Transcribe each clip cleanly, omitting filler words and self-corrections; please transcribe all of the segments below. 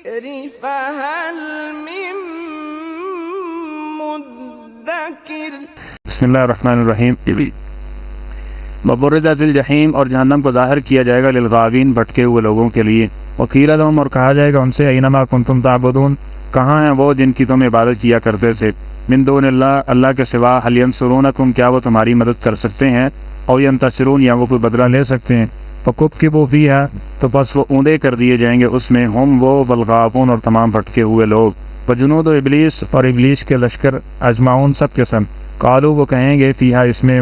الذكر فهل من مدكر بسم اللہ الرحمن الرحیم۔ وبرزت الجحیم، اور جہنم کو ظاہر کیا جائے گا للغاوین، بھٹکے ہوئے لوگوں کے لیے۔ وقیل لهم، اور کہا جائے گا ان سے اینما کنتم تعبدون، کہاں ہیں وہ جن کی تم عبادت کیا کرتے تھے، من دون اللہ، اللہ کے سوا، هل ینصرونکم، کیا وہ تمہاری مدد کر سکتے ہیں، او ینتصرون، یا وہ کوئی بدلہ لے سکتے ہیں۔ فکبکبوا فیہا، تو پس وہ اونڈے کر دیے جائیں گے اس میں، ہم وہ والغاوون، اور تمام بھٹکے ہوئے لوگ، وجنود ابلیس، اور ابلیس کے لشکر، اجمعون، سب کے سب، قالو، وہ کہیں گے، فیہا، اس میں،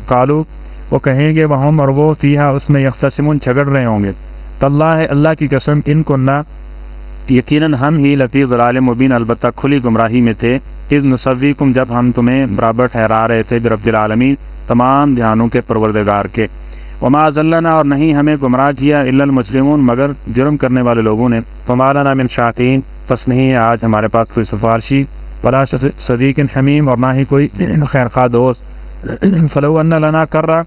قالو، وہ کہیں گے، وہم، اور وہ، فیہا، اس میں، یختصمون، جھگڑ رہے ہوں گے، تاللہ، اللہ کی قسم، ان کننا، یقیناً ہم ہی، لفی ضلال مبین، البتہ کھلی گمراہی میں تھے، اذ نسویکم، جب ہم تمہیں برابر ٹھہرا رہے تھے، برب العالمین، تمام جہانوں کے پروردگار کے۔ وما ضلنا، اور نہیں ہمیں گمراہ کیا، الا المجرمون، مگر جرم کرنے والے لوگوں نے۔ فما لنا من شافعین، پس نہیں ہے آج ہمارے پاس کوئی سفارشی، ولا صدیق حمیم، اور نہ ہی کوئی خیر خواہ دوست۔ فلو ان لنا کرہ،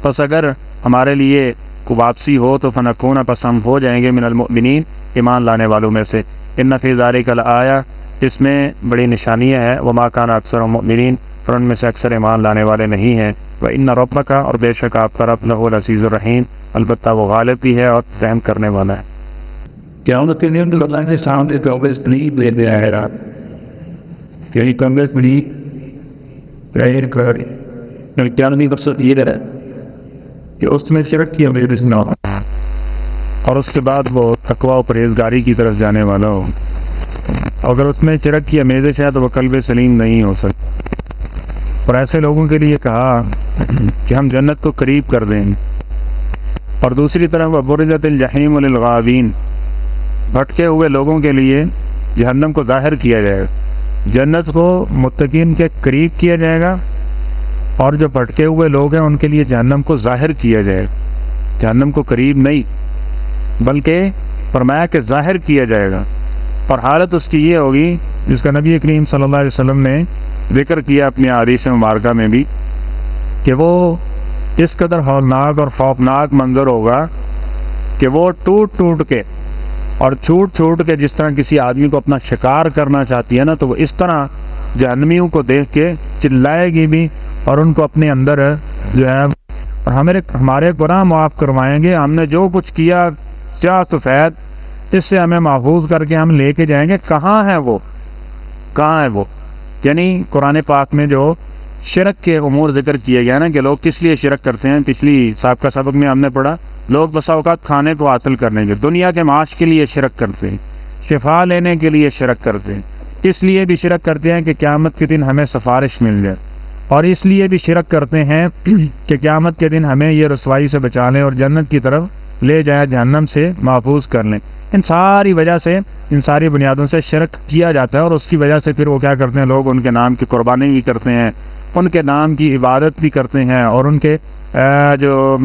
پس اگر ہمارے لیے کو واپسی ہو تو فنکون، پس ہم ہو جائیں گے، من المؤمنین، ایمان لانے والوں میں سے۔ ان فی ذلک لآیہ، اس میں بڑی نشانیاں ہیں، وما کان اکثر مؤمنین، اور ان میں سے اکثر ایمان لانے والے نہیں ہیں۔ وان ربک، اور بے شک آپ کا رب، لہو العزیز الرحیم، البتہ وہ غالب بھی ہے اور رحم کرنے والا ہے۔ قیامت کے دن اللہ کے سامنے کاغذ نہیں لیتے آئے گا، یہی کاغذ نہیں ظاہر کر، کیا نہیں مقصد یہ ہے کہ اس میں شرک کی امید نہ ہو، اور اس کے بعد وہ تقویٰ و پرہیزگاری کی طرف جانے والا ہو۔ اگر اس میں شرک کی آمیزش ہے تو وہ قلب سلیم نہیں ہو سکتا۔ اور ایسے لوگوں کے لیے کہا کہ ہم جنت کو قریب کر دیں، اور دوسری طرف وبرزت الجحیم للغاوین، بھٹکے ہوئے لوگوں کے لیے جہنم کو ظاہر کیا جائے گا، جنت کو متقین کے قریب کیا جائے گا، اور جو بھٹکے ہوئے لوگ ہیں ان کے لیے جہنم کو ظاہر کیا جائے گا، جہنم کو قریب نہیں بلکہ فرمایا کہ ظاہر کیا جائے گا۔ اور حالت اس کی یہ ہوگی جس کا نبی کریم صلی اللہ علیہ وسلم نے ذکر کیا اپنی حدیث مبارکہ میں بھی، کہ وہ اس قدر ہولناک اور خوفناک منظر ہوگا کہ وہ ٹوٹ ٹوٹ کے اور چھوٹ چھوٹ کے، جس طرح کسی آدمی کو اپنا شکار کرنا چاہتی ہے نا، تو وہ اس طرح جہنمیوں کو دیکھ کے چلائے گی بھی، اور ان کو اپنے اندر جو ہے ہمارے گناہ معاف کروائیں گے، ہم نے جو کچھ کیا کیا سفید، اس سے ہمیں محفوظ کر کے ہم لے کے جائیں گے۔ کہاں ہے وہ، کہاں ہے وہ؟ یعنی قرآن پاک میں جو شرک کے امور ذکر کیے گئے نا، کہ لوگ کس لیے شرک کرتے ہیں، پچھلی سابقہ سبق میں ہم نے پڑھا، لوگ بسا اوقات کھانے کو حاصل کرنے کے، دنیا کے معاش کے لیے شرک کرتے ہیں، شفا لینے کے لیے شرک کرتے ہیں، اس لیے بھی شرک کرتے ہیں کہ قیامت کے دن ہمیں سفارش مل جائے، اور اس لیے بھی شرک کرتے ہیں کہ قیامت کے دن ہمیں یہ رسوائی سے بچا لیں اور جنت کی طرف لے جائے، جہنم سے محفوظ کر لیں۔ ان ساری وجہ سے، ان ساری بنیادوں سے شرک کیا جاتا ہے، اور اس کی وجہ سے پھر وہ کیا کرتے ہیں، لوگ ان کے نام کی قربانی بھی کرتے ہیں، ان کے نام کی عبادت بھی کرتے ہیں، اور ان کے جو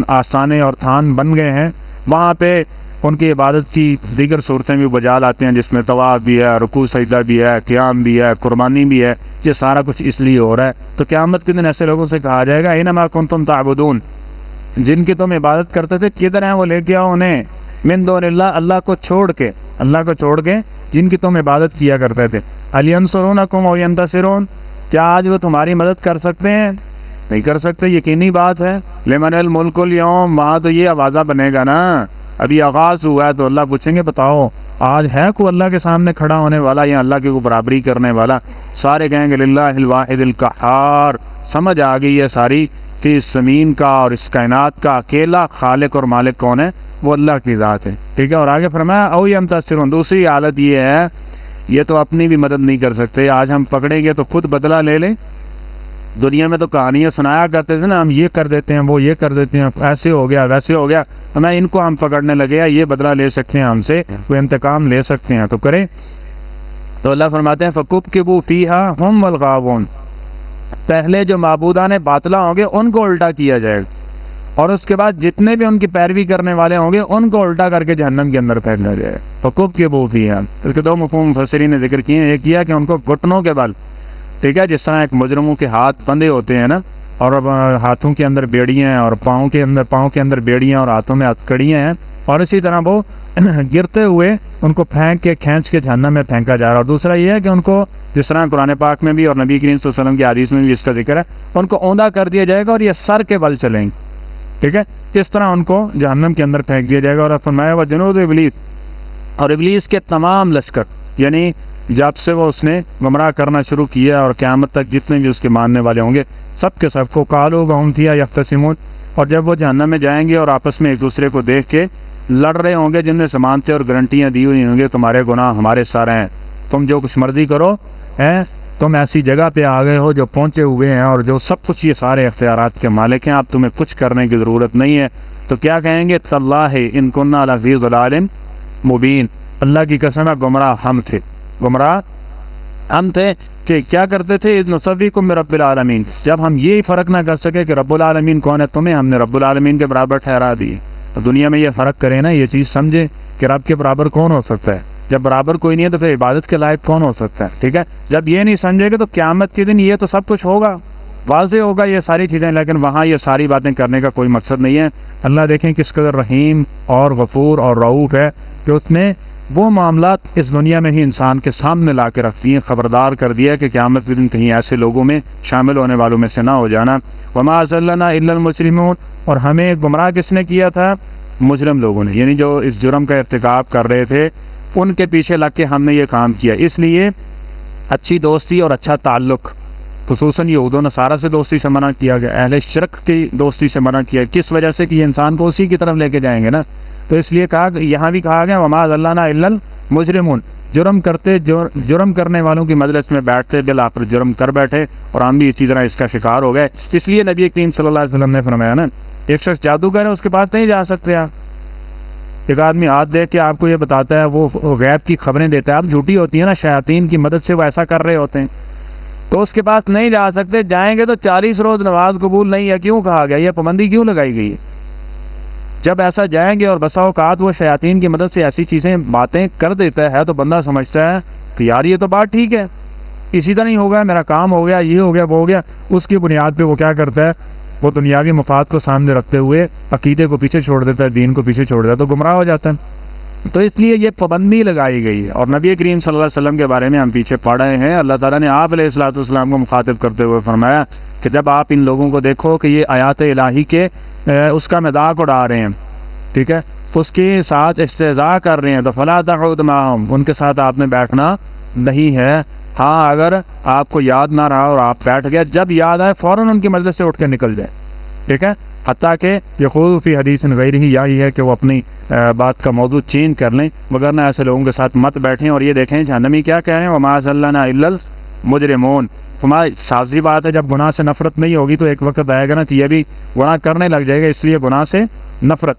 آستانے اور تھان بن گئے ہیں وہاں پہ ان کی عبادت کی دیگر صورتیں بھی بجا لاتے ہیں، جس میں طواف بھی ہے، رکوع سجدہ بھی ہے، قیام بھی ہے، قربانی بھی ہے، یہ سارا کچھ اس لیے ہو رہا ہے۔ تو قیامت کے دن ایسے لوگوں سے کہا جائے گا اینما کنتم تعبدون، جن کی تم عبادت کرتے تھے، کدھر ہیں وہ، لے کے آؤ انہیں، من دون اللہ، اللہ کو چھوڑ کے، اللہ کو چھوڑ کے جن کی تم عبادت کیا کرتے تھے۔ هل ینصرونکم او ینتصرون، کیا آج وہ تمہاری مدد کر سکتے ہیں؟ نہیں کر سکتے، یقینی بات ہے۔ لمن الملک اليوم، وہاں تو یہ آوازہ بنے گا نا، ابھی آغاز ہوا ہے تو اللہ پوچھیں گے بتاؤ آج ہے کوئی اللہ کے سامنے کھڑا ہونے والا یا اللہ کی کوئی برابری کرنے والا؟ سارے کہیں گے للہ الواحد القہار، سمجھ آ گئی ہے ساری کہ اس زمین کا اور اس کائنات کا اکیلا خالق اور مالک کون ہے، وہ اللہ کی ذات ہے، ٹھیک ہے۔ اور آگے فرمایا او ینتصرون، دوسری حالت یہ ہے، یہ تو اپنی بھی مدد نہیں کر سکتے، آج ہم پکڑیں گے تو خود بدلہ لے لیں۔ دنیا میں تو کہانیاں سنایا کرتے تھے نا، ہم یہ کر دیتے ہیں، وہ یہ کر دیتے ہیں، ایسے ہو گیا ویسے ہو گیا، ہمیں ان کو ہم پکڑنے لگے، یہ بدلہ لے سکتے ہیں ہم سے، کوئی انتقام لے سکتے ہیں تو کریں۔ تو اللہ فرماتے ہیں فکبکبوا فیہا ہم والغاوون، پہلے جو معبودان باطلہ ہوں گے ان کو الٹا کیا جائے گا، اور اس کے بعد جتنے بھی ان کی پیروی کرنے والے ہوں گے ان کو الٹا کر کے جہنم کے اندر پھینکا جائے گا۔ فکبکبوا فیہا، اس کے دو مفہوم مفسرین نے ذکر کیے ہیں، ایک کیا کہ ان کو گھٹنوں کے بل، ٹھیک ہے، جس طرح ایک مجرموں کے ہاتھ بندھے ہوتے ہیں نا، اور ہاتھوں کے اندر بیڑیاں ہیں، اور پاؤں کے اندر بیڑیاں اور ہاتھوں میں ہتھکڑیاں ہیں، اور اسی طرح وہ گرتے ہوئے ان کو پھینک کے کھینچ کے جہنم میں پھینکا جا رہا ہے۔ اور دوسرا یہ ہے کہ ان کو جس طرح قرآن پاک میں بھی اور نبی کریم صلی اللہ علیہ وسلم کی حدیث میں بھی اس کا ذکر ہے، ان کو اوندا کر دیا جائے گا اور یہ سر کے بل چلیں گے، ٹھیک ہے، اس طرح ان کو جہنم کے اندر پھینک دیا جائے گا۔ اور فرمایا وہ جنود ابلیس، اور ابلیس کے تمام لشکر، یعنی جب سے وہ اس نے گمراہ کرنا شروع کیا اور قیامت تک جتنے بھی اس کے ماننے والے ہوں گے سب کے سب کو قالوا وہم فیہا یختصمون، اور جب وہ جہنم میں جائیں گے اور آپس میں ایک دوسرے کو دیکھ کے لڑ رہے ہوں گے، جن میں ضمانتیں اور گارنٹیاں دی ہوئی ہوں گے، تمہارے گناہ ہمارے سارے ہیں، تم جو کچھ مرضی کرو ہیں، تم ایسی جگہ پہ آ گئے ہو جو پہنچے ہوئے ہیں اور جو سب کچھ یہ سارے اختیارات کے مالک ہیں، اب تمہیں کچھ کرنے کی ضرورت نہیں ہے۔ تو کیا کہیں گے؟ تاللہ ان کننا لفی ضلال مبین، اللہ کی قسم ہے گمراہ ہم تھے، گمراہ ہم تھے کہ کیا کرتے تھے؟ اذ نسویکم برب العالمین، جب ہم یہی فرق نہ کر سکے کہ رب العالمین کون ہے، تمہیں ہم نے رب العالمین کے برابر ٹھہرا دیے۔ تو دنیا میں یہ فرق کرے نا، یہ چیز سمجھے کہ رب کے برابر کون ہو سکتا ہے، جب برابر کوئی نہیں ہے تو پھر عبادت کے لائق کون ہو سکتا ہے، ٹھیک ہے۔ جب یہ نہیں سمجھے گا تو قیامت کے دن یہ تو سب کچھ ہوگا، واضح ہوگا یہ ساری چیزیں، لیکن وہاں یہ ساری باتیں کرنے کا کوئی مقصد نہیں ہے۔ اللہ دیکھیں کس قدر رحیم اور غفور اور رؤوف ہے کہ اس نے وہ معاملات اس دنیا میں ہی انسان کے سامنے لا کے رکھ دیے، خبردار کر دیا کہ قیامت کے دن کہیں ایسے لوگوں میں شامل ہونے والوں میں سے نہ ہو جانا۔ وما اضلنا الا المجرمون، اور ہمیں گمراہ کس نے کیا تھا؟ مجرم لوگوں نے، یعنی جو اس جرم کا ارتکاب کر رہے تھے ان کے پیچھے لگ کے ہم نے یہ کام کیا۔ اس لیے اچھی دوستی اور اچھا تعلق، خصوصاً یہود و نصارہ سے دوستی سے منع کیا گیا، اہل شرک کی دوستی سے منع کیا، کس وجہ سے کہ یہ انسان کو اسی کی طرف لے کے جائیں گے نا، تو اس لیے کہا، یہاں بھی کہا گیا وما اضلنا الا المجرمون، جرم کرنے والوں کی مجلس میں بیٹھتے بلا پر جرم کر بیٹھے، اور ہم بھی اسی طرح اس کا شکار ہو گئے۔ اس لیے نبی کریم صلی اللہ علیہ وسلم نے فرمایا نا، ایک شخص جادوگر ہے اس کے پاس نہیں جا سکتے آپ، ایک آدمی ہاتھ دیکھ کے آپ کو یہ بتاتا ہے، وہ غیب کی خبریں دیتا ہے، اب جھوٹی ہوتی ہیں نا، شیاطین کی مدد سے وہ ایسا کر رہے ہوتے ہیں، تو اس کے پاس نہیں جا سکتے، جائیں گے تو 40 روز نماز قبول نہیں ہے۔ کیوں کہا گیا؟ یہ پابندی کیوں لگائی گئی ہے؟ جب ایسا جائیں گے اور بسا اوقات وہ شیاطین کی مدد سے ایسی چیزیں باتیں کر دیتا ہے تو بندہ سمجھتا ہے کہ یار یہ تو بات ٹھیک ہے، اسی طرح نہیں ہوگا، میرا کام ہو گیا، یہ ہو گیا، وہ ہو گیا، اس کی بنیاد پہ وہ کیا کرتا ہے؟ وہ دنیاوی مفاد کو سامنے رکھتے ہوئے عقیدے کو پیچھے چھوڑ دیتا ہے، دین کو پیچھے چھوڑ دیتا ہے، تو گمراہ ہو جاتا ہے۔ تو اس لیے یہ پابندی لگائی گئی ہے۔ اور نبی کریم صلی اللہ علیہ وسلم کے بارے میں ہم پیچھے پڑھ رہے ہیں، اللہ تعالیٰ نے آپ علیہ الصلوۃ والسلام کو مخاطب کرتے ہوئے فرمایا کہ جب آپ ان لوگوں کو دیکھو کہ یہ آیات الہی کے اس کا مذاق اڑا رہے ہیں، ٹھیک ہے، اس کے ساتھ استہزاء کر رہے ہیں، تو فلا تقعد معهم، ان کے ساتھ آپ نے بیٹھنا نہیں ہے۔ ہاں اگر آپ کو یاد نہ رہا اور آپ بیٹھ گئے، جب یاد آئے فوراً ان کی مجلس سے اٹھ کے نکل جائے، ٹھیک ہے، حتیٰ کہ یقول فی حدیث غیر ہی، یہی ہے کہ وہ اپنی بات کا موضوع چینج کر لیں، مگر نہ ایسے لوگوں کے ساتھ مت بیٹھیں۔ اور یہ دیکھیں جہنمی کیا کہہ رہے ہیں، وما اضلنا الا المجرمون، ہماری سازی بات ہے، جب گناہ سے نفرت نہیں ہوگی تو ایک وقت آئے گا نا کہ یہ بھی گناہ کرنے لگ جائے گا، اس لیے گناہ سے نفرت۔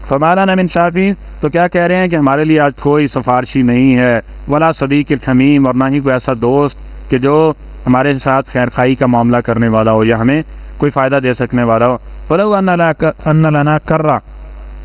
فما لنا من شافعین، تو کیا کہہ رہے ہیں کہ ہمارے لیے آج کوئی سفارشی نہیں ہے، ولا صدیق حمیم، اور نہ ہی کوئی ایسا دوست کہ جو ہمارے ساتھ خیر خائی کا معاملہ کرنے والا ہو یا ہمیں کوئی فائدہ دے سکنے والا ہو۔ فلو ان لنا کرہ،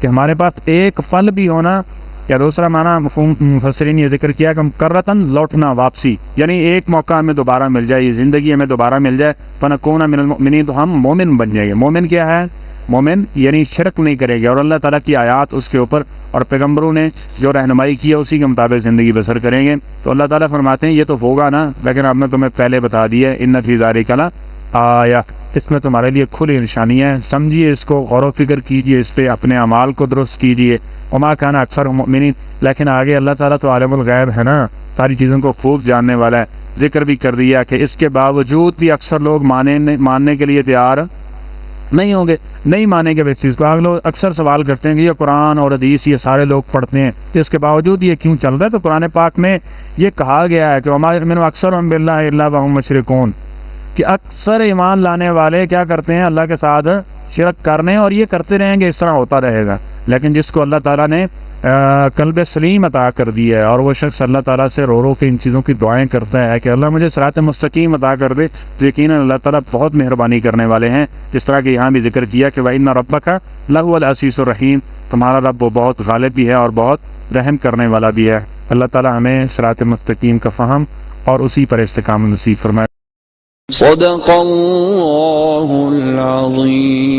کہ ہمارے پاس ایک پل بھی ہونا، یا دوسرا معنی مفسرین یہ ذکر کیا کہ کرتن لوٹنا، واپسی، یعنی ایک موقع ہمیں دوبارہ مل جائے، یہ زندگی ہمیں دوبارہ مل جائے، فنکون من المؤمنین، تو ہم مومن بن جائیں گے۔ مومن کیا ہے؟ مومن یعنی شرک نہیں کرے گا، اور اللہ تعالیٰ کی آیات اس کے اوپر اور پیغمبروں نے جو رہنمائی کی ہے اسی کے مطابق زندگی بسر کریں گے۔ تو اللہ تعالیٰ فرماتے ہیں یہ تو ہوگا نا، لیکن اب میں تمہیں پہلے بتا دیا، ان فی ذالک لآیہ، اس میں تمہارے لیے کھلی نشانی ہے، سمجھیے اس کو، غور و فکر کیجئے اس پہ، اپنے اعمال کو درست کیجئے۔ وما کان اکثر مؤمنین، لیکن آگے اللہ تعالیٰ تو عالم الغیب ہے نا، ساری چیزوں کو خوب جاننے والا ہے، ذکر بھی کر دیا کہ اس کے باوجود بھی اکثر لوگ ماننے کے لیے تیار نہیں ہوں گے، نہیں مانیں گے اس چیز کو۔ لوگ اکثر سوال کرتے ہیں کہ یہ قرآن اور حدیث یہ سارے لوگ پڑھتے ہیں، تو اس کے باوجود یہ کیوں چل رہا ہے؟ تو قرآن پاک میں یہ کہا گیا ہے کہ وما یؤمن اکثرهم باللہ الا وهم مشرکون، کہ اکثر ایمان لانے والے کیا کرتے ہیں؟ اللہ کے ساتھ شرک کرنے، اور یہ کرتے رہیں گے، اس طرح ہوتا رہے گا۔ لیکن جس کو اللہ تعالیٰ نے قلب سلیم عطا کر دیا ہے، اور وہ شخص اللہ تعالیٰ سے رو رو کے ان چیزوں کی دعائیں کرتا ہے کہ اللہ مجھے صراط مستقیم عطا کر دے، تو یقیناً اللہ تعالیٰ بہت مہربانی کرنے والے ہیں، جس طرح کہ یہاں بھی ذکر کیا کہ وَإِنَّ رَبَّكَ لَهُوَ الْعَزِيزُ الرَّحِيمُ، تمہارا رب وہ بہت غالب بھی ہے اور بہت رحم کرنے والا بھی ہے۔ اللہ تعالیٰ ہمیں صراط مستقیم کا فہم اور اسی پر استقامت نصیب فرمائے۔ صدق اللہ العظیم۔